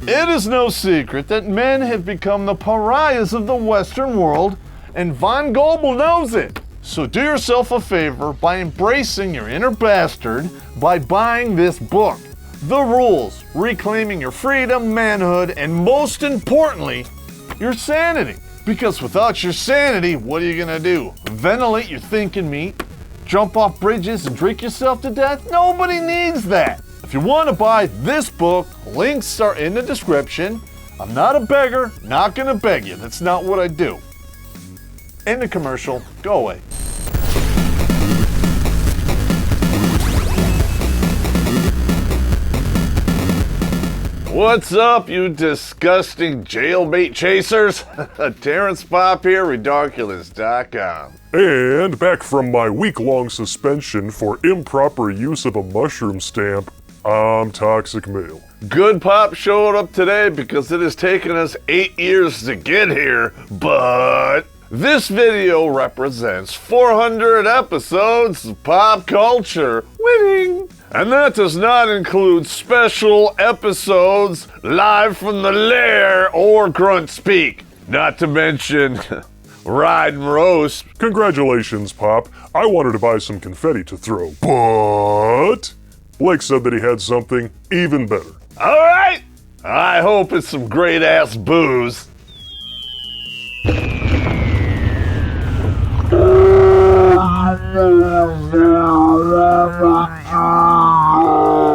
It is no secret that men have become the pariahs of the Western world, and Von Goebel knows it. So do yourself a favor by embracing your inner bastard by buying this book. The Rules, Reclaiming Your Freedom, Manhood, and most importantly, your sanity. Because without your sanity, what are you gonna do? Ventilate your thinking meat? Jump off bridges and drink yourself to death? Nobody needs that. If you want to buy this book, links are in the description. I'm not a beggar, not gonna beg you. That's not what I do. End the commercial, go away. What's up, you disgusting jailbait chasers? Terrence Popp here, Redonkulous.com. And back from my week-long suspension for improper use of a mushroom stamp, I'm Toxic Male. Good Pop showed up today because it has taken us 8 years to get here, but this video represents 400 episodes of pop culture winning. And that does not include special episodes live from the lair or Grunt Speak. Not to mention Ride and Roast. Congratulations, Pop. I wanted to buy some confetti to throw, but Blake said that he had something even better. All right. I hope it's some great-ass booze.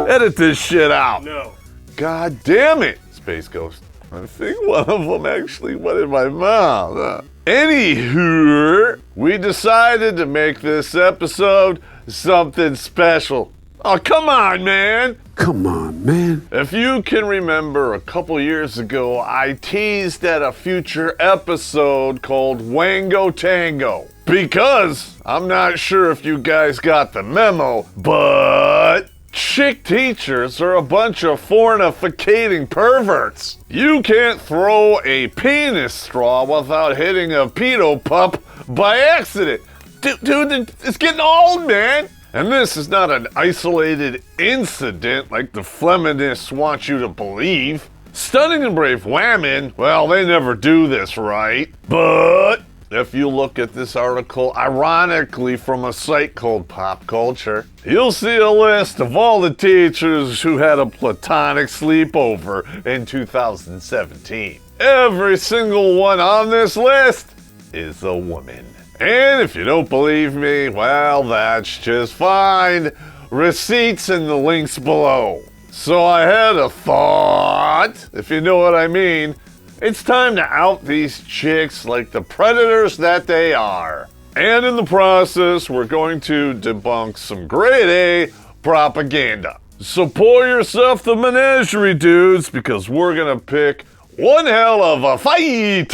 Edit this shit out. No. God damn it, Space Ghost. I think one of them actually went in my mouth. Anywho, we decided to make this episode something special. Oh, come on, man. Come on, man. If you can remember, a couple years ago, I teased at a future episode called Wango Tango. Because I'm not sure if you guys got the memo, but chick teachers are a bunch of fornicating perverts. You can't throw a penis straw without hitting a pedo pup by accident. Dude, it's getting old, man. And this is not an isolated incident like the feminists want you to believe. Stunning and brave women, well, they never do this, right? But if you look at this article, ironically from a site called Popp Culture, you'll see a list of all the teachers who had a platonic sleepover in 2017. Every single one on this list is a woman. And if you don't believe me, well, that's just fine. Receipts in the links below. So I had a thought, if you know what I mean. It's time to out these chicks like the predators that they are. And in the process, we're going to debunk some grade A propaganda. So pour yourself the menagerie, dudes, because we're gonna pick one hell of a fight.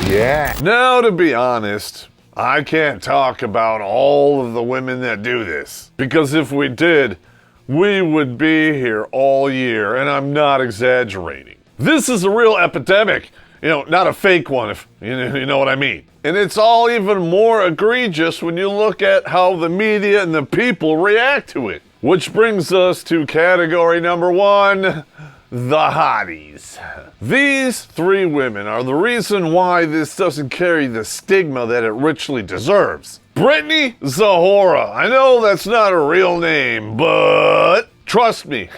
Yeah. Now, to be honest, I can't talk about all of the women that do this. Because if we did, we would be here all year, and I'm not exaggerating. This is a real epidemic. You know, not a fake one, if you know what I mean. And it's all even more egregious when you look at how the media and the people react to it. Which brings us to category number 1. The hotties. These 3 women are the reason why this doesn't carry the stigma that it richly deserves. Brittany Zahora. I know that's not a real name, but trust me,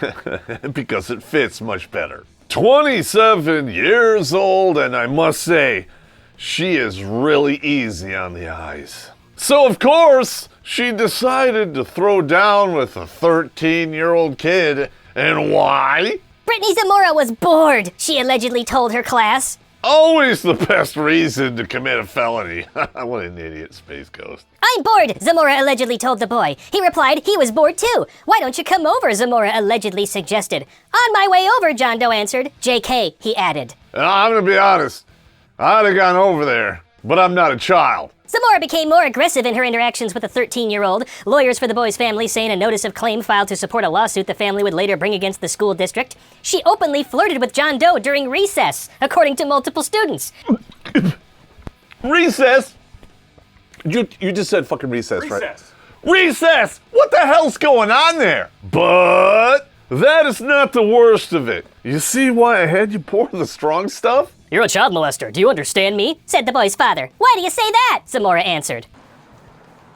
because it fits much better. 27 years old, and I must say, she is really easy on the eyes. So of course, she decided to throw down with a 13-year-old kid, and why? Brittany Zamora was bored, she allegedly told her class. Always the best reason to commit a felony. What an idiot, Space Ghost. I'm bored, Zamora allegedly told the boy. He replied he was bored too. Why don't you come over, Zamora allegedly suggested. On my way over, John Doe answered. JK, he added. I'm gonna be honest. I'd have gone over there, but I'm not a child. Zamora became more aggressive in her interactions with the 13-year-old. Lawyers for the boy's family say in a notice of claim filed to support a lawsuit the family would later bring against the school district. She openly flirted with John Doe during recess, according to multiple students. Recess? You just said fucking recess, right? Recess. Recess! What the hell's going on there? But that is not the worst of it. You see why I had you pour the strong stuff? You're a child molester. Do you understand me? Said the boy's father. Why do you say that? Zamora answered.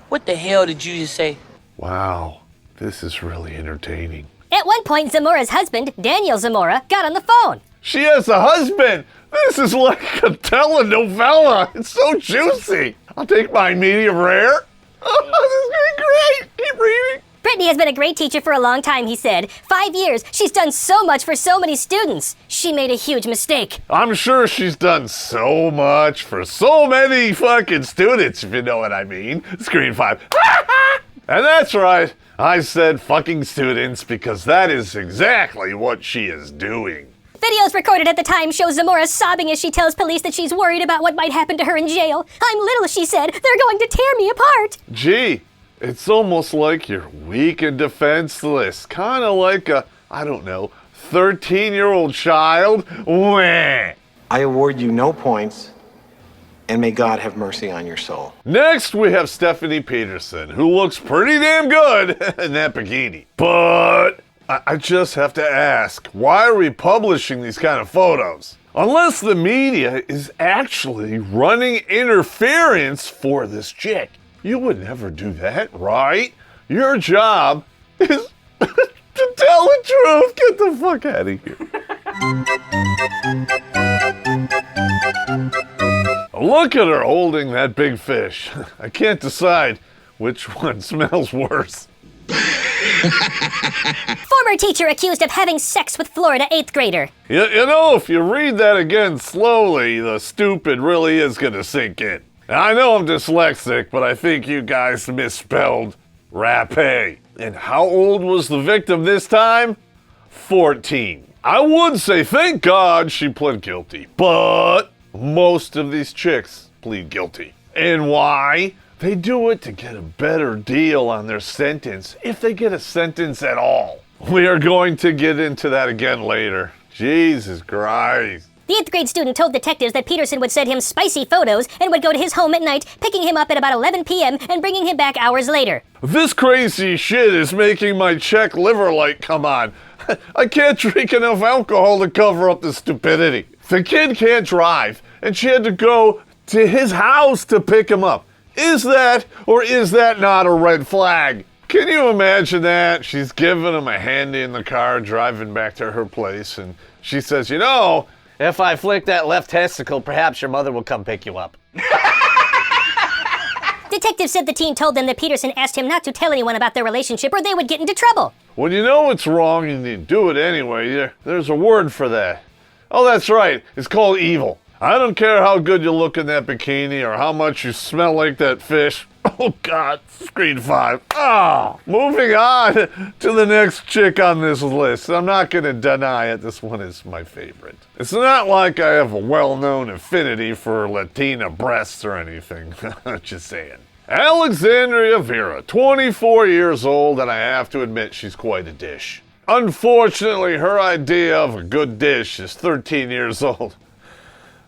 What the hell did you just say? Wow, this is really entertaining. At one point, Zamora's husband, Daniel Zamora, got on the phone. She has a husband! This is like a telenovela. It's so juicy. I'll take my medium rare. Oh, this is great. Keep reading. Brittany has been a great teacher for a long time, he said. 5 years. She's done so much for so many students. She made a huge mistake. I'm sure she's done so much for so many fucking students, if you know what I mean. Screen 5. And that's right. I said fucking students because that is exactly what she is doing. Videos recorded at the time show Zamora sobbing as she tells police that she's worried about what might happen to her in jail. I'm little, she said. They're going to tear me apart. Gee, it's almost like you're weak and defenseless. Kind of like a, I don't know, 13-year-old child. Wah. I award you no points, and may God have mercy on your soul. Next, we have Stephanie Peterson, who looks pretty damn good in that bikini. But I just have to ask, why are we publishing these kind of photos? Unless the media is actually running interference for this chick. You would never do that, right? Your job is to tell the truth. Get the fuck out of here. Look at her holding that big fish. I can't decide which one smells worse. Former teacher accused of having sex with Florida 8th grader. You know, if you read that again slowly, the stupid really is going to sink in. Now, I know I'm dyslexic, but I think you guys misspelled rapé. And how old was the victim this time? 14. I would say thank God she pled guilty, but most of these chicks plead guilty. And why? They do it to get a better deal on their sentence, if they get a sentence at all. We are going to get into that again later. Jesus Christ. The 8th grade student told detectives that Peterson would send him spicy photos and would go to his home at night, picking him up at about 11 p.m. and bringing him back hours later. This crazy shit is making my Czech liver light come on. I can't drink enough alcohol to cover up the stupidity. The kid can't drive, and she had to go to his house to pick him up. Is that or is that not a red flag? Can you imagine that? She's giving him a handy in the car, driving back to her place, and she says, you know, if I flick that left testicle, perhaps your mother will come pick you up. Detectives said the teen told them that Peterson asked him not to tell anyone about their relationship or they would get into trouble. when you know it's wrong and you do it anyway, there's a word for that. Oh, that's right. It's called evil. I don't care how good you look in that bikini or how much you smell like that fish. Oh, God. Screen 5. Oh, moving on to the next chick on this list. I'm not going to deny it. This one is my favorite. It's not like I have a well-known affinity for Latina breasts or anything. Just saying. Alexandria Vera, 24 years old, and I have to admit she's quite a dish. Unfortunately, her idea of a good dish is 13 years old.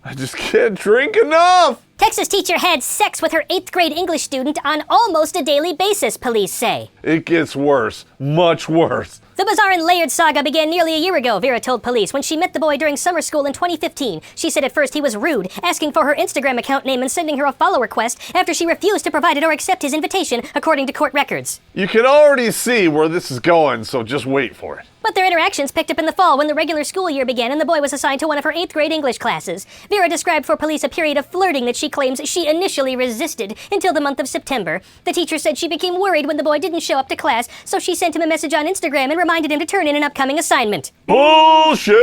I just can't drink enough. Texas teacher had sex with her 8th grade English student on almost a daily basis, police say. It gets worse, much worse. The bizarre and layered saga began nearly a year ago, Vera told police, when she met the boy during summer school in 2015. She said at first he was rude, asking for her Instagram account name and sending her a follow request after she refused to provide it or accept his invitation, according to court records. You can already see where this is going, so just wait for it. But their interactions picked up in the fall when the regular school year began and the boy was assigned to one of her 8th grade English classes. Vera described for police a period of flirting that she claims she initially resisted until the month of September. The teacher said she became worried when the boy didn't show up to class, so she sent him a message on Instagram and reminded him to turn in an upcoming assignment. Bullshit!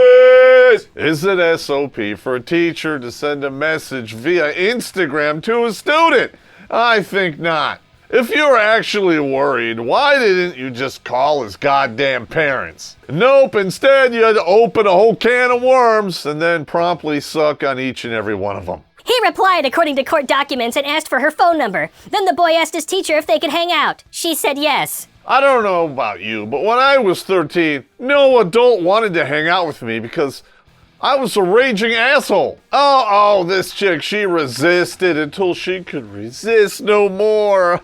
Is it SOP for a teacher to send a message via Instagram to a student? I think not. If you were actually worried, why didn't you just call his goddamn parents? Nope, instead you had to open a whole can of worms and then promptly suck on each and every one of them. He replied according to court documents and asked for her phone number. Then the boy asked his teacher if they could hang out. She said yes. I don't know about you, but when I was 13, no adult wanted to hang out with me because I was a raging asshole. Oh, this chick, she resisted until she could resist no more.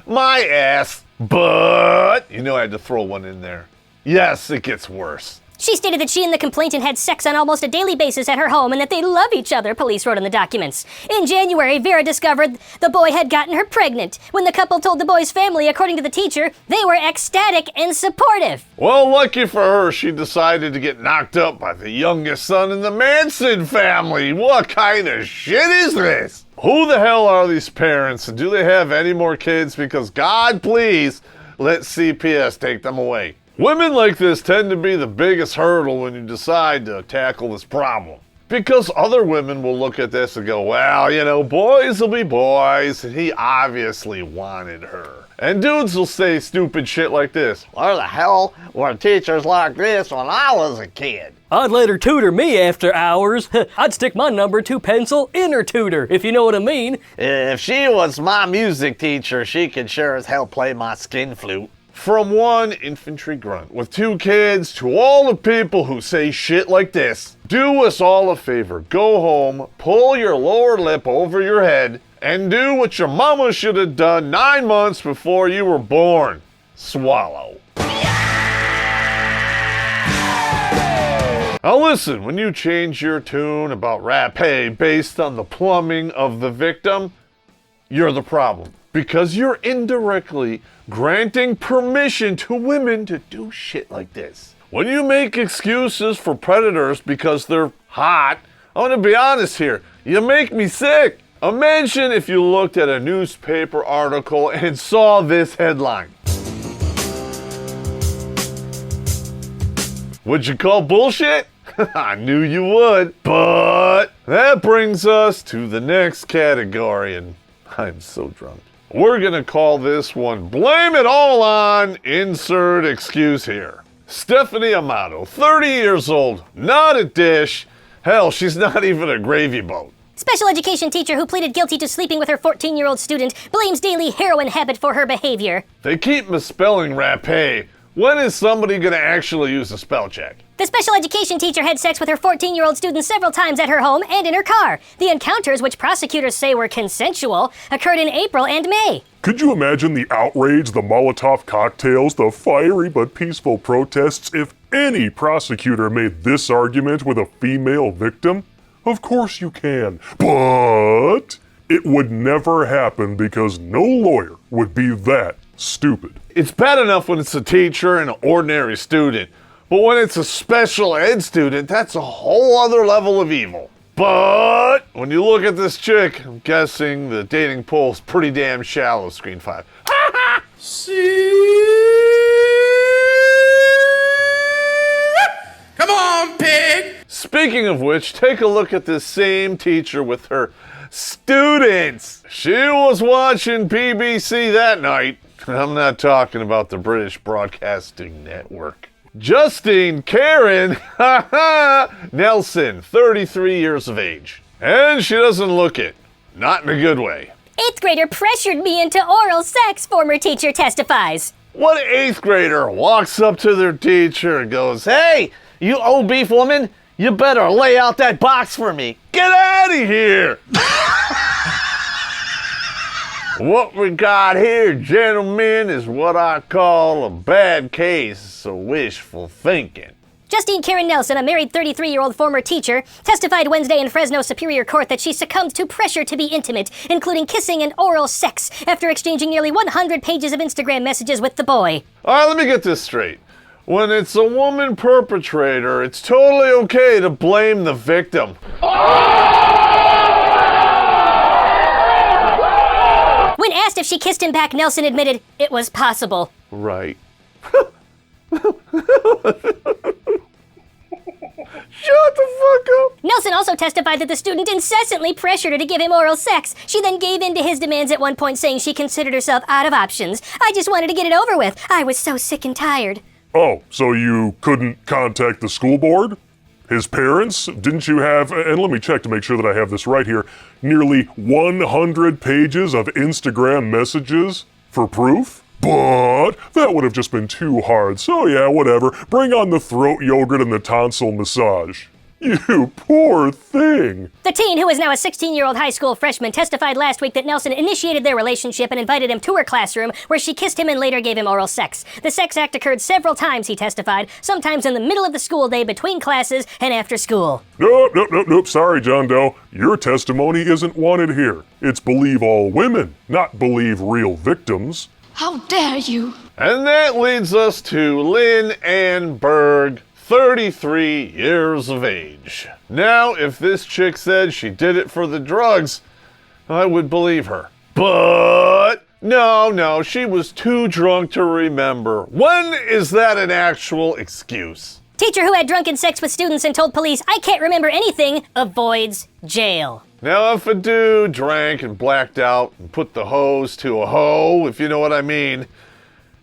My ass. But, I had to throw one in there. Yes, it gets worse. She stated that she and the complainant had sex on almost a daily basis at her home and that they love each other, police wrote in the documents. In January, Vera discovered the boy had gotten her pregnant. When the couple told the boy's family, according to the teacher, they were ecstatic and supportive. Well, lucky for her, she decided to get knocked up by the youngest son in the Manson family. What kind of shit is this? Who the hell are these parents, and do they have any more kids? Because God, please, let CPS take them away. Women like this tend to be the biggest hurdle when you decide to tackle this problem. Because other women will look at this and go, well, boys will be boys, and he obviously wanted her. And dudes will say stupid shit like this. Where the hell were teachers like this when I was a kid? I'd let her tutor me after hours. I'd stick my number 2 pencil in her tutor, if you know what I mean. If she was my music teacher, she could sure as hell play my skin flute. From one infantry grunt with 2 kids to all the people who say shit like this, do us all a favor. Go home, pull your lower lip over your head, and do what your mama should have done 9 months before you were born. Swallow. Now listen, when you change your tune about rapé based on the plumbing of the victim, you're the problem. Because you're indirectly granting permission to women to do shit like this. When you make excuses for predators because they're hot, I'm gonna be honest here, you make me sick. Imagine if you looked at a newspaper article and saw this headline. Would you call bullshit? I knew you would. But that brings us to the next category, and I'm so drunk. We're gonna call this one Blame It All On, insert excuse here. Stephanie Amato, 30 years old, not a dish. Hell, she's not even a gravy boat. Special education teacher who pleaded guilty to sleeping with her 14-year-old student blames daily heroin habit for her behavior. They keep misspelling rapé. When is somebody gonna actually use a spell check? The special education teacher had sex with her 14-year-old student several times at her home and in her car. The encounters, which prosecutors say were consensual, occurred in April and May. Could you imagine the outrage, the Molotov cocktails, the fiery but peaceful protests if any prosecutor made this argument with a female victim? Of course you can, but it would never happen because no lawyer would be that stupid. It's bad enough when it's a teacher and an ordinary student, but when it's a special ed student, that's a whole other level of evil. But when you look at this chick, I'm guessing the dating pool's pretty damn shallow, Screen 5. Come on, pig! Speaking of which, take a look at this same teacher with her students. She was watching BBC that night. I'm not talking about the British Broadcasting Network. Justine Karen Nelson, 33 years of age. And she doesn't look it. Not in a good way. 8th grader pressured me into oral sex, former teacher testifies. What 8th grader walks up to their teacher and goes, Hey, you old beef woman, you better lay out that box for me. "Get out of here!" What we got here, gentlemen, is what I call a bad case of wishful thinking. Justine Karen Nelson, a married 33-year-old former teacher, testified Wednesday in Fresno Superior Court that she succumbed to pressure to be intimate, including kissing and oral sex, after exchanging nearly 100 pages of Instagram messages with the boy. All right, let me get this straight. When it's a woman perpetrator, it's totally okay to blame the victim. When asked if she kissed him back, Nelson admitted it was possible. Right. Shut the fuck up! Nelson also testified that the student incessantly pressured her to give him oral sex. She then gave in to his demands at one point, saying she considered herself out of options. I just wanted to get it over with. I was so sick and tired. Oh, so you couldn't contact the school board? His parents? Didn't you have, and let me check to make sure that I have this right here, nearly 100 pages of Instagram messages for proof? But that would have just been too hard, so yeah, whatever. Bring on the throat yogurt and the tonsil massage. You poor thing. The teen, who is now a 16-year-old high school freshman, testified last week that Nelson initiated their relationship and invited him to her classroom, where she kissed him and later gave him oral sex. The sex act occurred several times, he testified, sometimes in the middle of the school day between classes and after school. Nope. Sorry, John Doe. Your testimony isn't wanted here. It's believe all women, not believe real victims. How dare you? And that leads us to Lynn Ann Berg, 33 years of age. Now, if this chick said she did it for the drugs, I would believe her. But no, she was too drunk to remember. When is that an actual excuse? Teacher who had drunken sex with students and told police, "I can't remember anything," avoids jail. Now, if a dude drank and blacked out and put the hose to a hoe, if you know what I mean,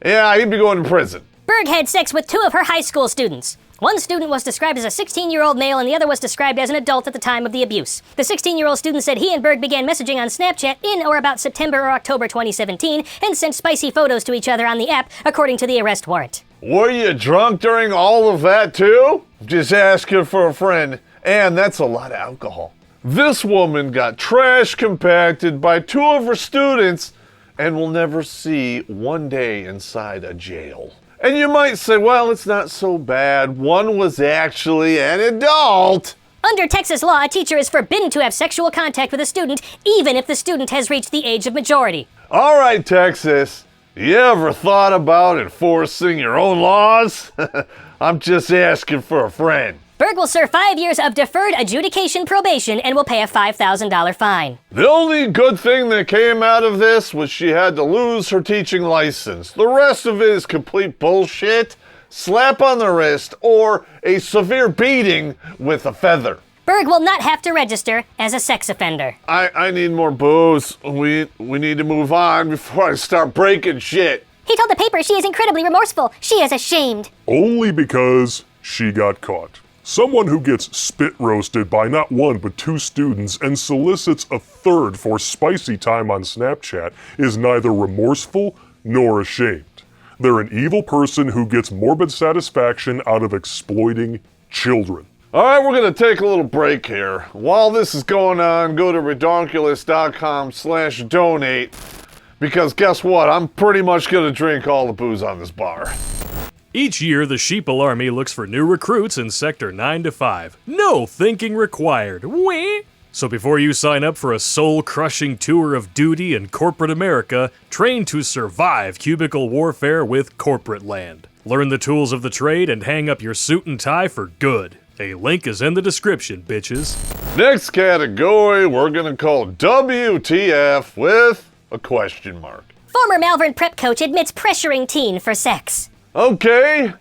yeah, he'd be going to prison. Berg had sex with 2 of her high school students. One student was described as a 16-year-old male and the other was described as an adult at the time of the abuse. The 16-year-old student said he and Berg began messaging on Snapchat in or about September or October 2017 and sent spicy photos to each other on the app, according to the arrest warrant. Were you drunk during all of that too? Just asking for a friend, and that's a lot of alcohol. This woman got trash compacted by 2 of her students and will never see one day inside a jail. And you might say, well, it's not so bad. One was actually an adult. Under Texas law, a teacher is forbidden to have sexual contact with a student, even if the student has reached the age of majority. All right, Texas. You ever thought about enforcing your own laws? I'm just asking for a friend. Berg will serve 5 years of deferred adjudication probation and will pay a $5,000 fine. The only good thing that came out of this was she had to lose her teaching license. The rest of it is complete bullshit, slap on the wrist, or a severe beating with a feather. Berg will not have to register as a sex offender. I need more booze. We need to move on before I start breaking shit. He told the paper she is incredibly remorseful. She is ashamed. Only because she got caught. Someone who gets spit roasted by not 1 but 2 students and solicits a 3rd for spicy time on Snapchat is neither remorseful nor ashamed. They're an evil person who gets morbid satisfaction out of exploiting children. All right, we're going to take a little break here. While this is going on, go to redonkulous.com/donate, because guess what? I'm pretty much going to drink all the booze on this bar. Each year, the Sheeple Army looks for new recruits in Sector 9 to 5. No thinking required. Wee! So before you sign up for a soul-crushing tour of duty in corporate America, train to survive cubicle warfare with CorporateLand. Learn the tools of the trade and hang up your suit and tie for good. A link is in the description, bitches. Next category, we're going to call WTF with a question mark. Former Malvern prep coach admits pressuring teen for sex. Okay,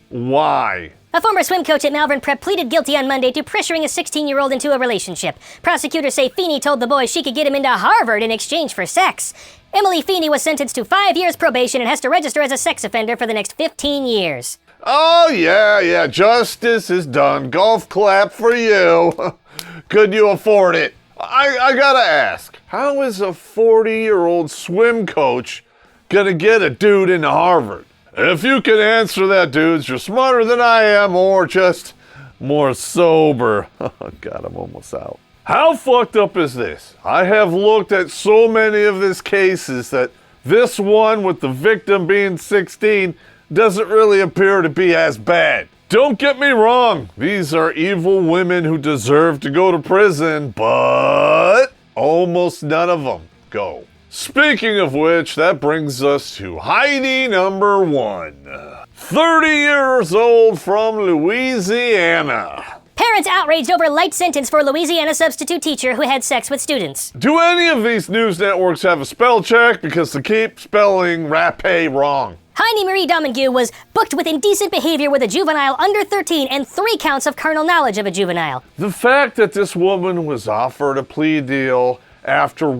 why? A former swim coach at Malvern Prep pleaded guilty on Monday to pressuring a 16-year-old into a relationship. Prosecutors say Feeney told the boy she could get him into Harvard in exchange for sex. Emily Feeney was sentenced to 5 years probation and has to register as a sex offender for the next 15 years. Oh, yeah, justice is done. Golf clap for you. Could you afford it? I gotta ask, how is a 40-year-old swim coach gonna get a dude into Harvard? If you can answer that, dudes, you're smarter than I am, or just more sober. Oh, God, I'm almost out. How fucked up is this? I have looked at so many of these cases that this one with the victim being 16 doesn't really appear to be as bad. Don't get me wrong, these are evil women who deserve to go to prison, but almost none of them go. Speaking of which, that brings us to Heidi number 1. 30 years old from Louisiana. Parents outraged over light sentence for Louisiana substitute teacher who had sex with students. Do any of these news networks have a spell check? Because they keep spelling rapé wrong. Heidi Marie Domingue was booked with indecent behavior with a juvenile under 13 and 3 counts of carnal knowledge of a juvenile. The fact that this woman was offered a plea deal after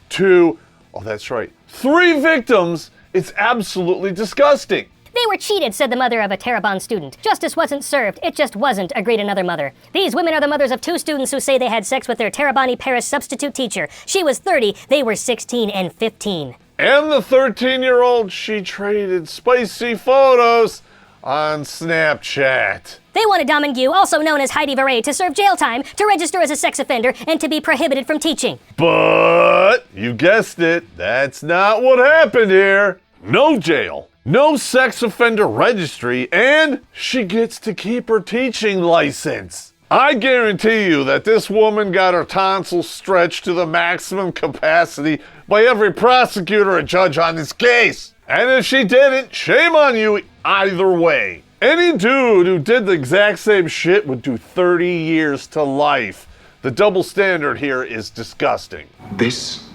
2, oh that's right, 3 victims, it's absolutely disgusting. They were cheated, said the mother of a Terrebonne student. Justice wasn't served, it just wasn't, agreed another mother. These women are the mothers of 2 students who say they had sex with their Terrebonne Paris substitute teacher. She was 30, they were 16 and 15. And the 13-year-old, she traded spicy photos on Snapchat. They wanted Domingue, also known as Heidi Veray, to serve jail time, to register as a sex offender, and to be prohibited from teaching. But, you guessed it, that's not what happened here. No jail, no sex offender registry, and she gets to keep her teaching license. I guarantee you that this woman got her tonsils stretched to the maximum capacity by every prosecutor and judge on this case. And if she didn't, shame on you either way. Any dude who did the exact same shit would do 30 years to life. The double standard here is disgusting. This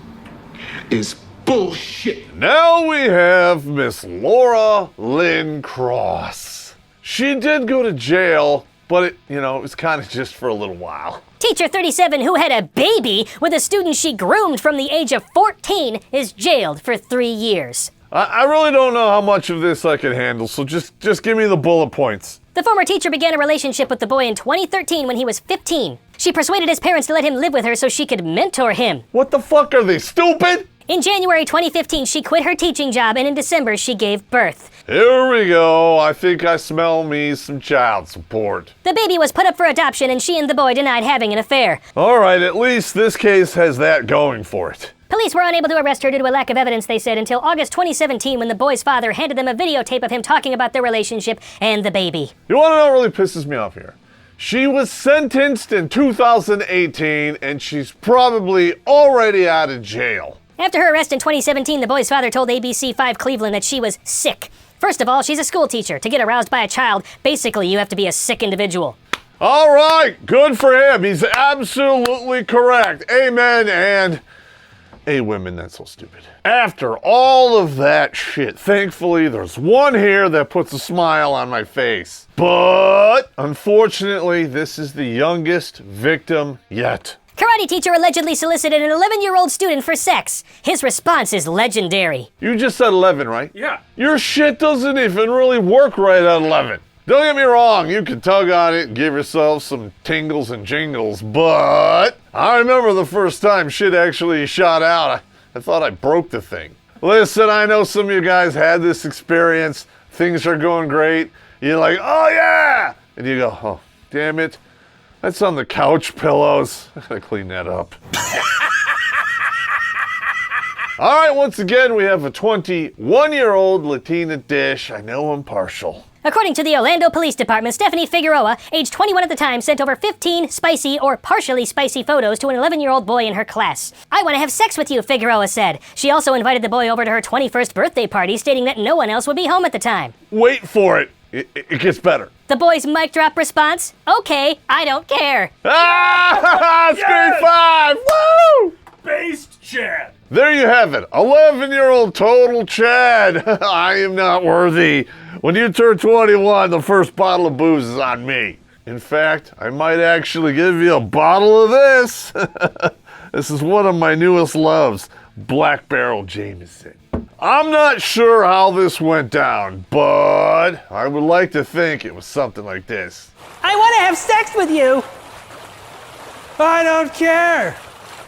is bullshit. Now we have Miss Laura Lynn Cross. She did go to jail, but it was kind of just for a little while. Teacher 37, who had a baby with a student she groomed from the age of 14, is jailed for 3 years. I really don't know how much of this I can handle, so just give me the bullet points. The former teacher began a relationship with the boy in 2013 when he was 15. She persuaded his parents to let him live with her so she could mentor him. What the fuck, are they stupid? In January 2015, she quit her teaching job, and in December, she gave birth. Here we go. I think I smell me some child support. The baby was put up for adoption, and she and the boy denied having an affair. All right, at least this case has that going for it. Police were unable to arrest her due to a lack of evidence, they said, until August 2017 when the boy's father handed them a videotape of him talking about their relationship and the baby. You want to know what really pisses me off here? She was sentenced in 2018, and she's probably already out of jail. After her arrest in 2017, the boy's father told ABC5 Cleveland that she was sick. First of all, she's a school teacher. To get aroused by a child, basically you have to be a sick individual. All right, good for him. He's absolutely correct. Amen, and... Hey, women, that's so stupid. After all of that shit, thankfully, there's one here that puts a smile on my face. But, unfortunately, this is the youngest victim yet. Karate teacher allegedly solicited an 11-year-old student for sex. His response is legendary. You just said 11, right? Yeah. Your shit doesn't even really work right at 11. Don't get me wrong, you can tug on it and give yourself some tingles and jingles, but I remember the first time shit actually shot out, I thought I broke the thing. Listen, I know some of you guys had this experience. Things are going great. You're like, oh yeah! And you go, oh, damn it. That's on the couch pillows. I gotta clean that up. All right, once again, we have a 21-year-old Latina dish. I know I'm partial. According to the Orlando Police Department, Stephanie Figueroa, age 21 at the time, sent over 15 spicy or partially spicy photos to an 11-year-old boy in her class. I want to have sex with you, Figueroa said. She also invited the boy over to her 21st birthday party, stating that no one else would be home at the time. Wait for it. It gets better. The boy's mic drop response, okay, I don't care. Ah! Screen 5! Woo! Based Chad. There you have it. 11-year-old total Chad. I am not worthy. When you turn 21, the first bottle of booze is on me. In fact, I might actually give you a bottle of this. This is one of my newest loves, Black Barrel Jameson. I'm not sure how this went down, but I would like to think it was something like this. I want to have sex with you. I don't care.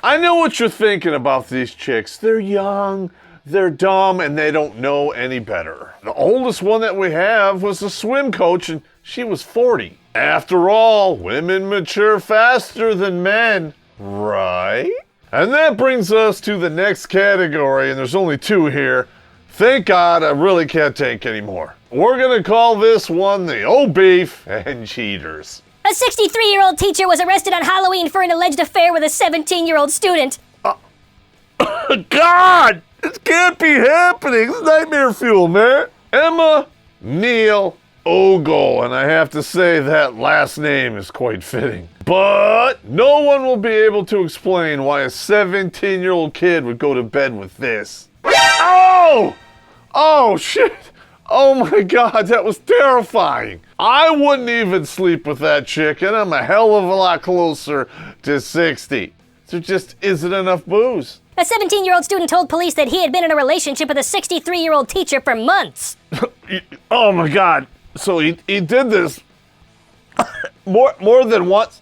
I know what you're thinking about these chicks. They're young, they're dumb, and they don't know any better. The oldest one that we have was a swim coach, and she was 40. After all, women mature faster than men, right? And that brings us to the next category, and there's only 2 here. Thank God I really can't take anymore. We're gonna call this one the old beef and cheaters. A 63-year-old teacher was arrested on Halloween for an alleged affair with a 17-year-old student. God! This can't be happening. It's nightmare fuel, man. Emma Neal Ogle, and I have to say that last name is quite fitting. But no one will be able to explain why a 17-year-old kid would go to bed with this. Oh! Oh, shit! Oh my God, that was terrifying. I wouldn't even sleep with that chick, and I'm a hell of a lot closer to 60. There just isn't enough booze. A 17-year-old student told police that he had been in a relationship with a 63-year-old teacher for months. Oh my God. So he did this more than once?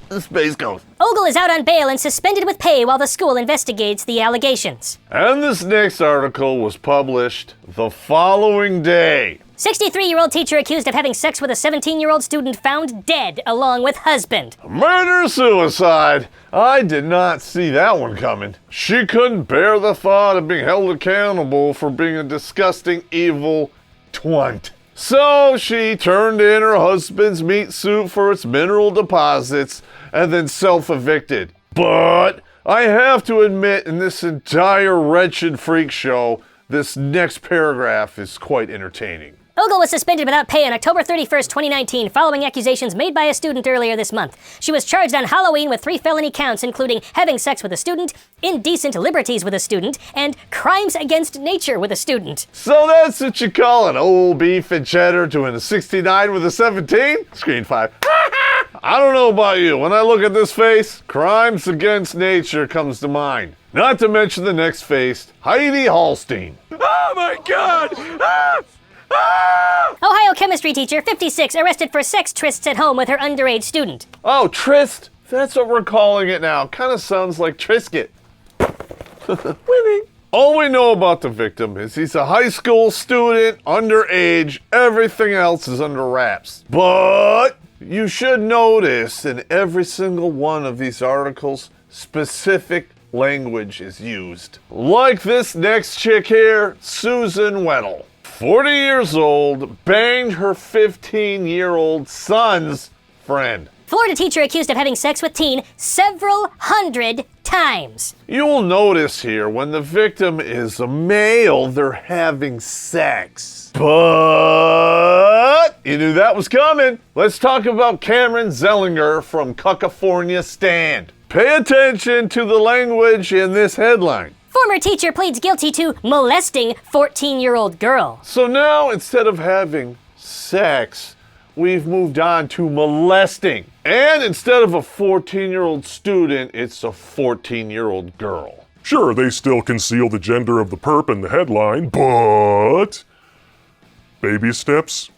The space goes. Ogle is out on bail and suspended with pay while the school investigates the allegations. And this next article was published the following day. 63-year-old teacher accused of having sex with a 17-year-old student found dead along with husband. Murder-suicide. I did not see that one coming. She couldn't bear the thought of being held accountable for being a disgusting, evil twant. So she turned in her husband's meat suit for its mineral deposits and then self-evicted. But I have to admit, in this entire wretched freak show, this next paragraph is quite entertaining. Ogle was suspended without pay on October 31st, 2019, following accusations made by a student earlier this month. She was charged on Halloween with 3 felony counts, including having sex with a student, indecent liberties with a student, and crimes against nature with a student. So that's what you call an old beef and cheddar doing a 69 with a 17? Screen 5. I don't know about you, when I look at this face, crimes against nature comes to mind. Not to mention the next face, Heidi Hallstein. Oh my God! Ohio chemistry teacher, 56, arrested for sex trysts at home with her underage student. Oh, tryst. That's what we're calling it now. Kind of sounds like Trisket. Winning. All we know about the victim is he's a high school student, underage. Everything else is under wraps. But you should notice in every single one of these articles, specific language is used. Like this next chick here, Susan Weddle. 40 years old, banged her 15-year-old son's friend. Florida teacher accused of having sex with teen several hundred times. You'll notice here, when the victim is a male, they're having sex. But you knew that was coming. Let's talk about Cameron Zellinger from California Stand. Pay attention to the language in this headline. Former teacher pleads guilty to molesting 14-year-old girl. So now, instead of having sex, we've moved on to molesting. And instead of a 14-year-old student, it's a 14-year-old girl. Sure, they still conceal the gender of the perp in the headline, but baby steps,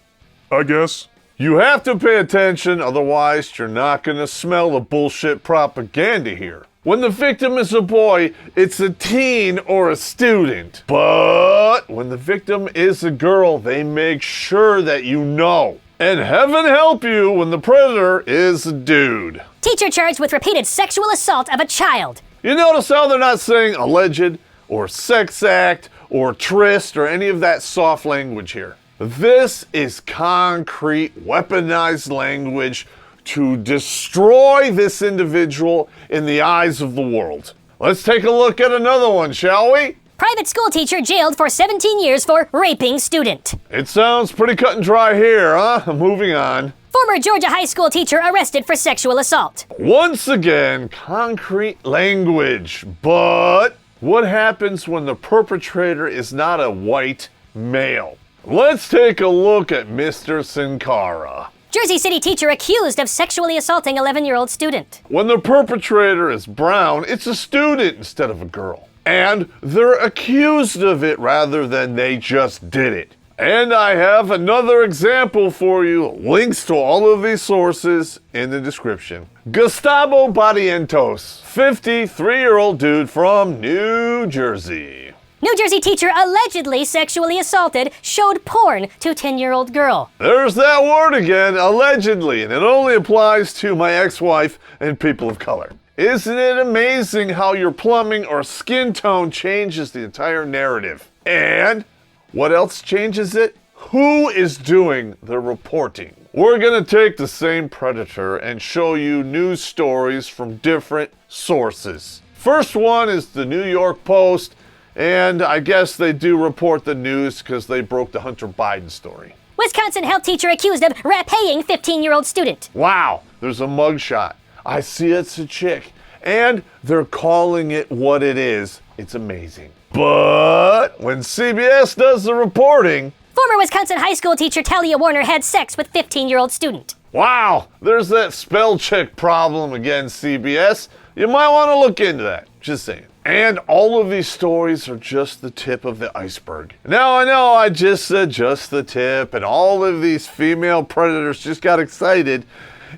I guess. You have to pay attention, otherwise you're not gonna smell the bullshit propaganda here. When the victim is a boy, it's a teen or a student. But when the victim is a girl, they make sure that you know. And heaven help you when the predator is a dude. Teacher charged with repeated sexual assault of a child. You notice how they're not saying alleged or sex act or tryst or any of that soft language here. This is concrete, weaponized language to destroy this individual in the eyes of the world. Let's take a look at another one, shall we? Private school teacher jailed for 17 years for raping student. It sounds pretty cut and dry here, huh? Moving on. Former Georgia high school teacher arrested for sexual assault. Once again, concrete language. But what happens when the perpetrator is not a white male? Let's take a look at Mr. Sankara. Jersey City teacher accused of sexually assaulting 11-year-old student. When the perpetrator is brown, it's a student instead of a girl. And they're accused of it rather than they just did it. And I have another example for you. Links to all of these sources in the description. Gustavo Barrientos, 53-year-old dude from New Jersey. New Jersey teacher allegedly sexually assaulted, showed porn to 10-year-old girl. There's that word again, allegedly, and it only applies to my ex-wife and people of color. Isn't it amazing how your plumbing or skin tone changes the entire narrative? And what else changes it? Who is doing the reporting? We're gonna take the same predator and show you news stories from different sources. First one is the New York Post. And I guess they do report the news because they broke the Hunter Biden story. Wisconsin health teacher accused of rapaying 15-year-old student. Wow, there's a mugshot. I see it's a chick. And they're calling it what it is. It's amazing. But when CBS does the reporting... Former Wisconsin high school teacher Talia Warner had sex with 15-year-old student. Wow, there's that spell check problem again, CBS. You might want to look into that. Just saying. And all of these stories are just the tip of the iceberg. Now I know I just said just the tip, and all of these female predators just got excited.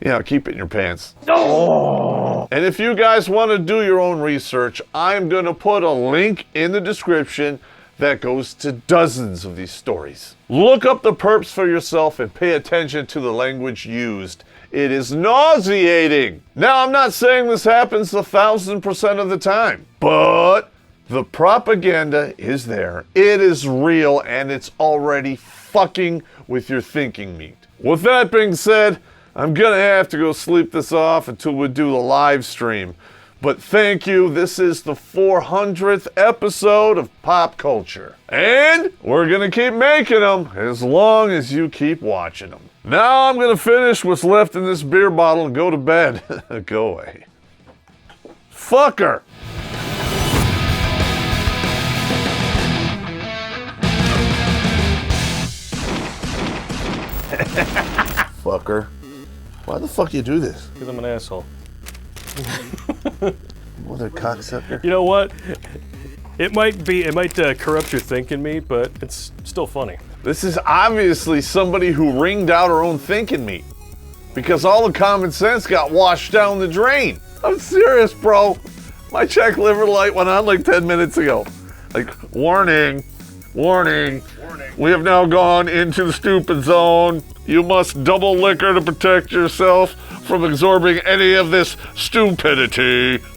You know, keep it in your pants. Oh. And if you guys want to do your own research, I'm going to put a link in the description that goes to dozens of these stories. Look up the perps for yourself and pay attention to the language used. It is nauseating. Now, I'm not saying this happens 1,000% of the time, but the propaganda is there. It is real, and it's already fucking with your thinking meat. With that being said, I'm gonna have to go sleep this off until we do the live stream. But thank you. This is the 400th episode of Popp Culture. And we're gonna keep making them as long as you keep watching them. Now I'm gonna finish what's left in this beer bottle and go to bed. Go away. Fucker! Fucker. Why the fuck you do this? Because I'm an asshole. Mother cocksucker. You know what? It might corrupt your thinking meat, but it's still funny. This is obviously somebody who wringed out her own thinking meat. Because all the common sense got washed down the drain. I'm serious, bro. My check liver light went on like 10 minutes ago. Like, warning, warning. We have now gone into the stupid zone. You must double liquor to protect yourself from absorbing any of this stupidity.